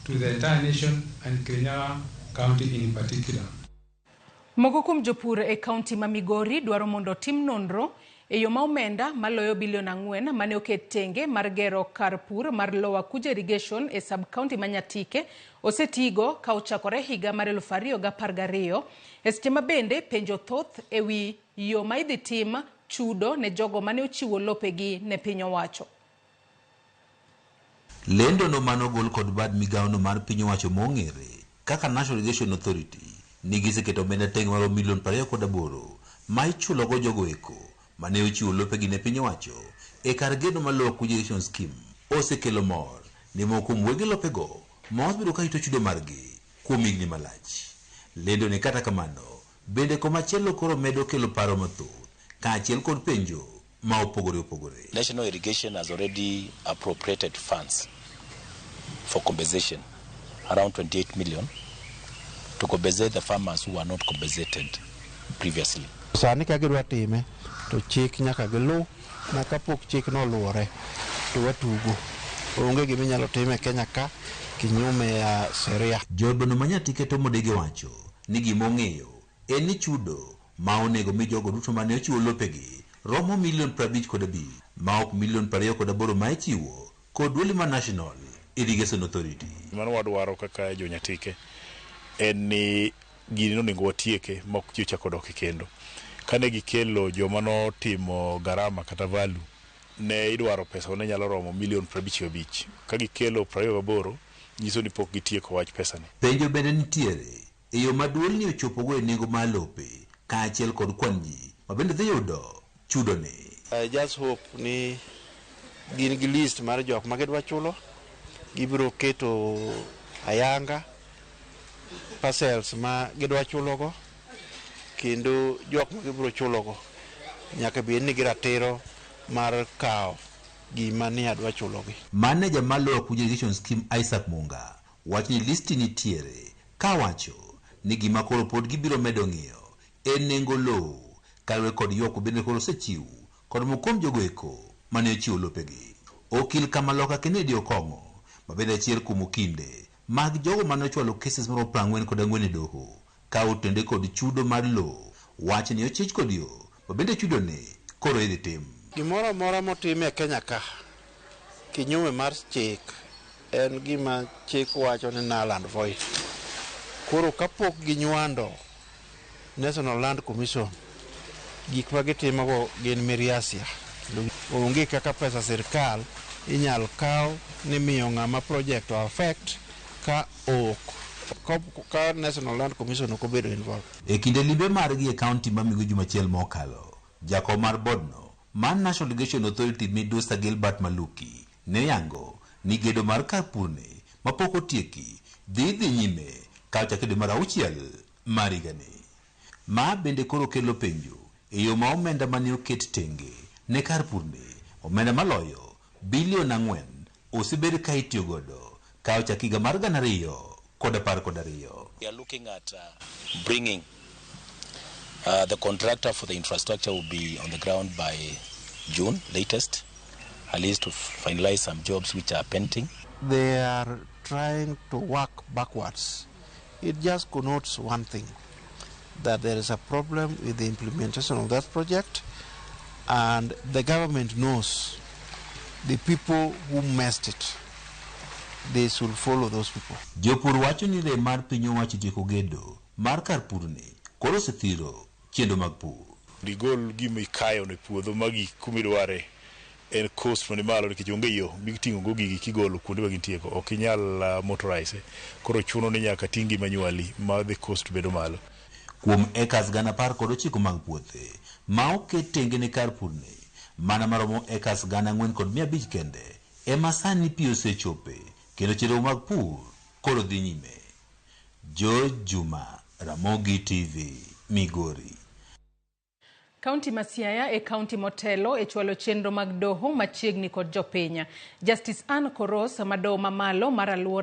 to the entire nation and Kirinyaga County in particular. Moko kuom jopur e kaunti ma Migori dwaro mondo tim nonro e yo ma omenda maloyo bilion 4 mane oket tenge mar gero kar pur mar Lower Kuja Irrigation e sub-county ma Nyatike osetigo ka ochakore higa mar 2012 e seche ma bende penjo thoth e wi yo ma idhi tim chudo ne jogo mane ochiwo lopegi ne piny owacho. Lendo no manogol kod bad migaono mar piny owacho mong'ere kaka National Irrigation Authority nigi seketo omenda tenge mar milion 28 ma ichulogo jogo eko mane ochiwo lopegi ne piny owacho e kar gedo mar Lower Kuja Irrigation Scheme osekelo mor ne moko kuom wege lopego ma osebedo ka ito chudo margi kuom higni malach. Lendo ni kata kamano bende komachielo koro medo kelo paro mathoth kaachiel kod penjo ma opogore opogore. National Irrigation has already appropriated funds for compensation, around 28 million, to compensate the farmers who were not compensated previously. Sani ka gidwa time to chik nyaka gilu na kapok chik no luore to watugo onge gima nyalo time Kenya ka kinyume ya sheria. Jodono Manyatike to modege wacho ni gima ong'eyo en ni chudo ma onego mi jogo duto mane ochiwo lopegi romo milion 55 ma ok milion 28 ma ichiwo kod dwoli ma National Irrigation Authority. Mano wadwaro kaka jo Nyatike en ni gini onego watieke ma ok chako dok kendo. Kane gikelo joma no timo garama kata value ne idwaro pesa ne nyalo romo milion 55 ka gikelo 28 nyiso ni pok gitieko wach pesa ni. Penjo bende nitiere e yo maduol ni ochopogo e nengo mar lope kaachiel kod kwan ji ma bende dhi yudo chudo ni. I just hope ni gin gi list mar jok ma gidwa chulo gibiro keto ayanga parcels ma gidwa chulogo kendo jok ma gibiro chulogo nyaka bed ni giratiro mar kao gima ni adwa chulogi. Manager mar Lower Kuja Irrigation Scheme Isaac Munga wacho ni listi nitiere ka wacho ni gima koro pod gibiro medo ng'iyo en nengo lowo kalwe kod ywak bende koro osechiw kod mokom jogo eko mane ochiwo lopegi. Okil Kamaloka Kennedy Okong'o ma bende achiel kuom okinde mag jogo mane ochwalo cases mar 44 e doho ka otende kod chudo mar lowo wacho ni ochich kod yo ma bende chudo ne koro idhi tim. Gimoro amora motime Kenya ka kinyume mar chik en gima chik wacho ni null and void. Koro kapok ginywando National Land Commission gik ma gitimogo gin miriasia. Onge kaka pesa sirkal inyal kaw ni miyo ng'ama project o affect ka ok ka National Land Commission ok obedo involved. E kinde limbe margi e kaunti ma Migo Jumachiel mokalo, jakom mar bodno man National Irrigation Authority Midusa Gilbert Maluki ne yango ni gedo mar kar purne ma pok otieki dhi nyime ka chakede mar 6 mar higani. Ma bende koro kelo penjo e yo ma omenda mane oket tenge ne kar purne omenda maloyo bilion 4 osebed ka itiyo godo ka chakiga mar 2012. We are looking at bringing the contractor for the infrastructure will be on the ground by June latest, at least to finalize some jobs which are pending. They are trying to work backwards. It just connotes one thing, that there is a problem with the implementation of that project, and the government knows the people who messed it. They should follow those people. Jopur wacho ni re mar piny owacho tieko gedo mar kar purne koro sethiro chendo mag pur. Digol gima ikayo ne puodho magi kumidware en cost mani malo nikech onge yo miting'o go gigi kigolo kuonde ma gintie ko ok inyal motorize koro chuno ni nyaka tingi manually ma the cost bedo malo. Kuom acres 19 mag puothe ma oket tenge ne kar purne mana maromo acres 4,500 kende ema sani pi osechope kendo chenro mag pur koro dhi nyime. George Juma, Ramogi TV, Migori. Kaunti ma Siaya e kaunti motelo e chwalo chenro mag doho machiegni kod jopiny. Justice Anne Koros ma doho mamalo mar Aluora